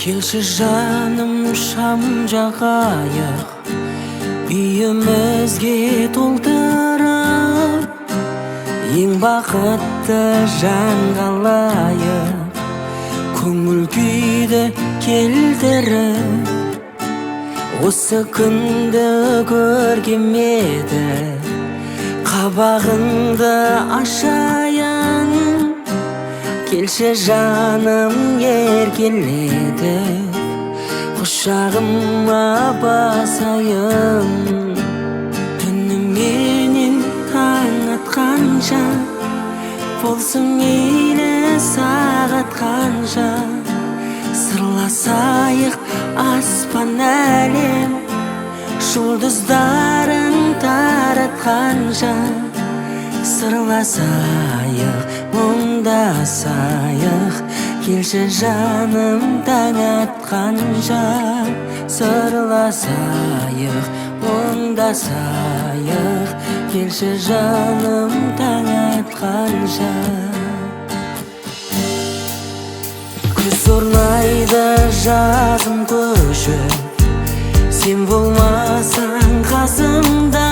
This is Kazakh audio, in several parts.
Келші жаным шам жағайық, үйімізге толтырып, ең бақытты жан қалайық, көңіл күйді келтіріп. Осы күнді көргем еді, қабағыңды ашайын. Келші жаным еркеледі, құшағыма басайын. Түніменен таң атқанша, болсын мейлі сағат қанша. Сырласайық аспан әлем, жұлдыздарын таратқанша. Сырласайық, мұңдасайық, келші жаным таң атқанша. Сырласайық, мұңдасайық, келші жаным таң атқанша. Күз орнайды жазым көшіп, сен болмасаң қасымда.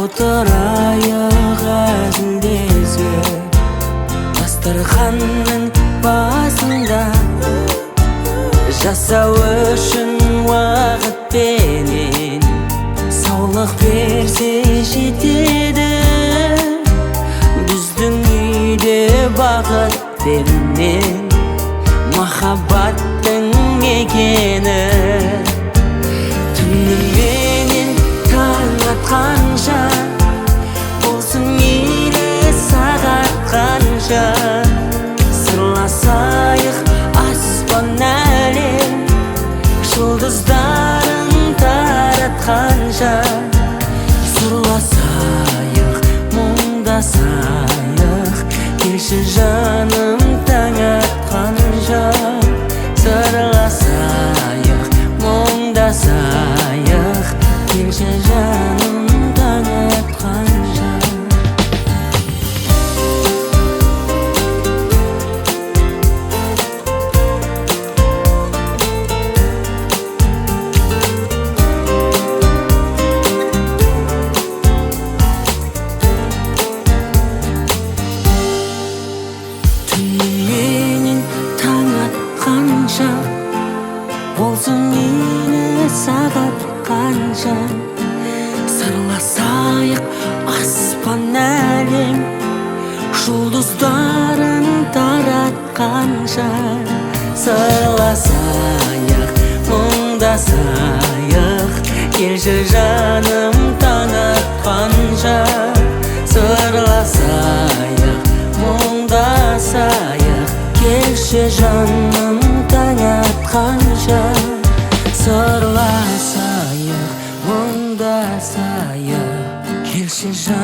Отырайық әзілдесіп, дастарханның басында. Жасау үшін уақытпенен саулық берсе жетеді. Біздің үйде бақыт бермен махаббаттың мекені. Түніменен таң атқанша, болсын мейлі сағат қанша. Сырласайық аспан әлем, жұлдыздарын таратқанша. Сырласайық, мұңдасайық, келші жаным таң атқанша. Сырласайық, мұңдасайық, келші жаным таң атқанша. Түніменен таң атқанша, болсын мейлі сағат қанша. Сырласайық аспан әлем, жұлдыздарын таратқанша. Сырласайық, мұңдасайық, келші жаным таң атқанша. Сырласайық, мұңдасайық, келші жаным таң атқанша. Сырласайық, мұңдасайық, келші жаным.